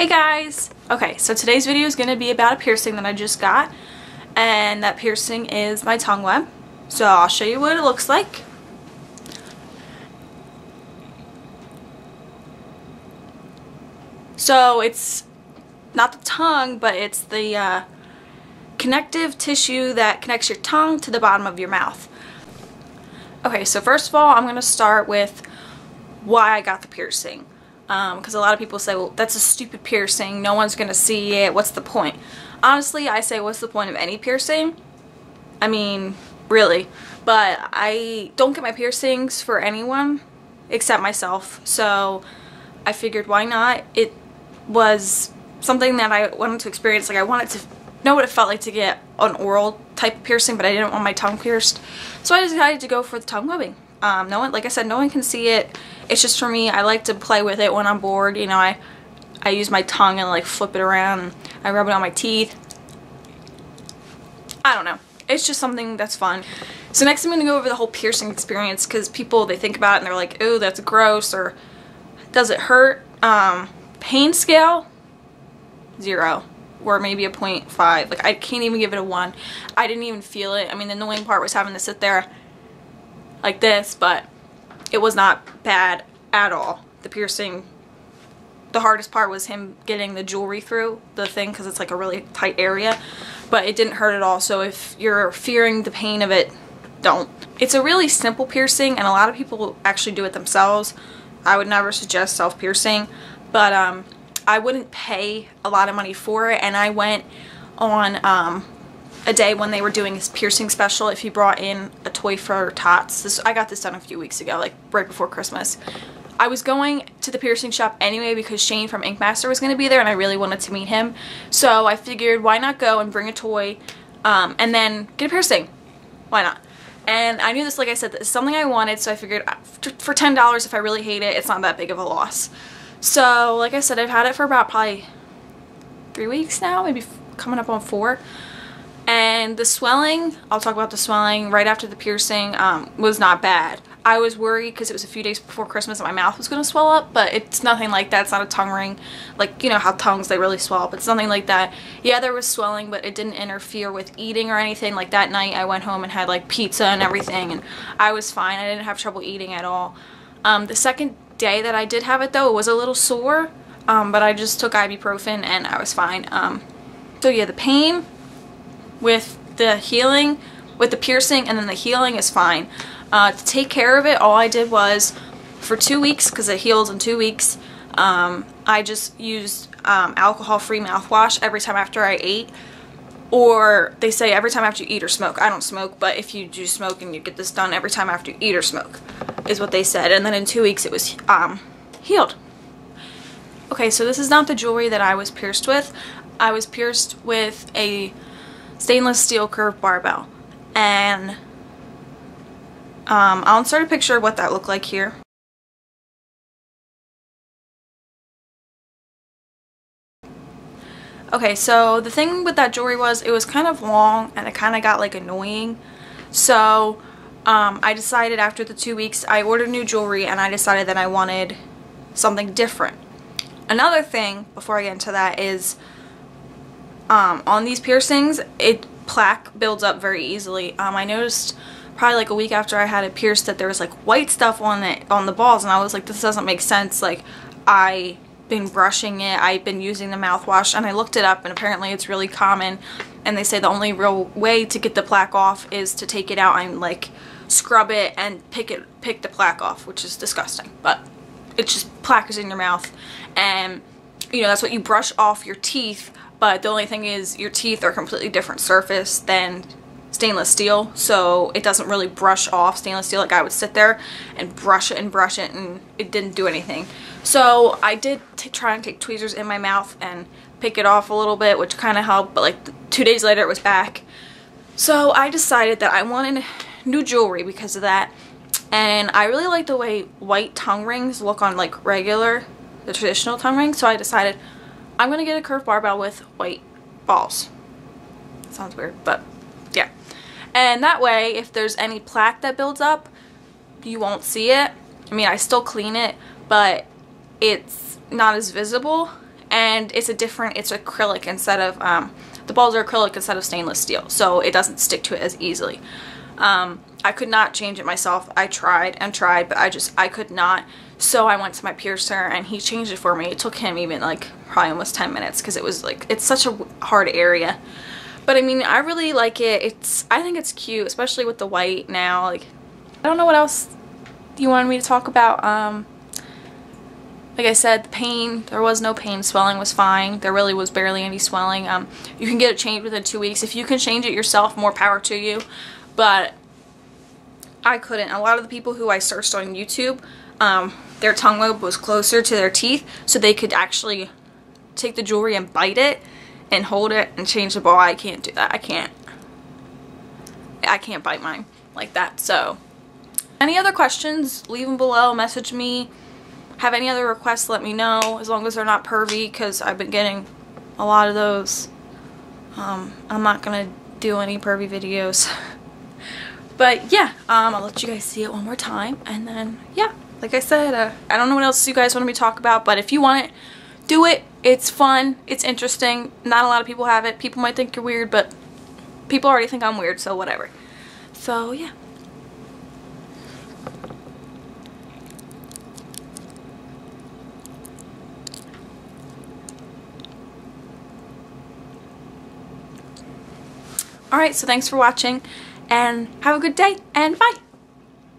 Hey guys! Okay, so today's video is going to be about a piercing that I just got, and that piercing is my tongue web. So I'll show you what it looks like. So it's not the tongue, but it's the connective tissue that connects your tongue to the bottom of your mouth. Okay, so first of all, I'm going to start with why I got the piercing. Because a lot of people say, well, that's a stupid piercing, no one's gonna see it, what's the point? Honestly, I say, what's the point of any piercing? I mean, really. But I don't get my piercings for anyone except myself, so I figured why not? It was something that I wanted to experience. Like, I wanted to know what it felt like to get an oral type of piercing, but I didn't want my tongue pierced, so I decided to go for the tongue webbing. No one, like I said, no one can see it. It's just for me. I like to play with it when I'm bored. You know, I use my tongue and like flip it around, and I rub it on my teeth. I don't know. It's just something that's fun. So next I'm going to go over the whole piercing experience, because people, they think about it and they're like, oh, that's gross, or does it hurt? Pain scale, 0. Or maybe a 0.5. Like, I can't even give it a 1. I didn't even feel it. I mean, the annoying part was having to sit there like this, but it was not bad at all. The piercing, the hardest part was him getting the jewelry through the thing, because it's like a really tight area, but it didn't hurt at all. So if you're fearing the pain of it, don't. It's a really simple piercing, and a lot of people actually do it themselves. I would never suggest self-piercing, but I wouldn't pay a lot of money for it. And I went on a day when they were doing this piercing special. If you brought in a toy for tots, I got this done a few weeks ago, like right before Christmas. I was going to the piercing shop anyway because Shane from Ink Master was going to be there, and I really wanted to meet him. So I figured, why not go and bring a toy and then get a piercing? Why not? And I knew this, like I said, this is something I wanted, so I figured for $10, if I really hate it, it's not that big of a loss. So like I said, I've had it for about probably 3 weeks now, maybe coming up on 4. And the swelling, I'll talk about the swelling right after the piercing, was not bad. I was worried because it was a few days before Christmas and my mouth was going to swell up, but it's nothing like that. It's not a tongue ring. Like, you know how tongues, they really swell up. It's nothing like that. Yeah, there was swelling, but it didn't interfere with eating or anything. Like, that night I went home and had like pizza and everything, and I was fine. I didn't have trouble eating at all. The second day that I did have it, though, it was a little sore, but I just took ibuprofen and I was fine. So yeah, the pain with the healing, with the piercing, and then the healing is fine. To take care of it, all I did was, for 2 weeks, because it heals in 2 weeks, I just used alcohol-free mouthwash every time after I ate. Or they say every time after you eat or smoke. I don't smoke, but if you do smoke and you get this done every time after you eat or smoke, is what they said. And then in 2 weeks it was healed. Okay, so this is not the jewelry that I was pierced with. I was pierced with a stainless steel curved barbell, and I'll insert a picture of what that looked like here. Okay, so the thing with that jewelry was, it was kind of long and it kind of got like annoying, so I decided after the 2 weeks, I ordered new jewelry, and I decided that I wanted something different. Another thing before I get into that is, on these piercings, plaque builds up very easily. I noticed probably like a week after I had it pierced that there was like white stuff on the balls, and I was like, this doesn't make sense. Like, I've been brushing it, I've been using the mouthwash, and I looked it up, and apparently it's really common, and they say the only real way to get the plaque off is to take it out and like scrub it and pick the plaque off, which is disgusting, but it's just plaque is in your mouth, and you know, that's what you brush off your teeth. But the only thing is, your teeth are a completely different surface than stainless steel, so it doesn't really brush off stainless steel. Like, I would sit there and brush it, and it didn't do anything. So I did try and take tweezers in my mouth and pick it off a little bit, which kind of helped, but like 2 days later it was back. So I decided that I wanted new jewelry because of that, and I really like the way white tongue rings look on like the traditional tongue rings, so I decided I'm gonna get a curved barbell with white balls. Sounds weird, but yeah. And that way, if there's any plaque that builds up, you won't see it. I mean, I still clean it, but it's not as visible, and it's acrylic instead of, the balls are acrylic instead of stainless steel, so it doesn't stick to it as easily. I could not change it myself. I tried and tried, but I could not. So I went to my piercer and he changed it for me. It took him even like probably almost 10 minutes because it was like, it's such a hard area. But I mean, I really like it. I think it's cute, especially with the white now. Like, I don't know what else you wanted me to talk about. Like I said, the pain, there was no pain. Swelling was fine. There really was barely any swelling. You can get it changed within 2 weeks. If you can change it yourself, more power to you. But I couldn't. A lot of the people who I searched on YouTube, their tongue lobe was closer to their teeth, so they could actually take the jewelry and bite it and hold it and change the ball. I can't do that. I can't bite mine like that. So any other questions, leave them below, message me. Have any other requests, let me know, as long as they're not pervy, because I've been getting a lot of those. I'm not gonna do any pervy videos. But yeah, I'll let you guys see it one more time, and then yeah, like I said, I don't know what else you guys want me to talk about, but if you want it, do it. It's fun, it's interesting. Not a lot of people have it. People might think you're weird, but people already think I'm weird, so whatever. So yeah. Alright, so thanks for watching, and have a good day, and bye!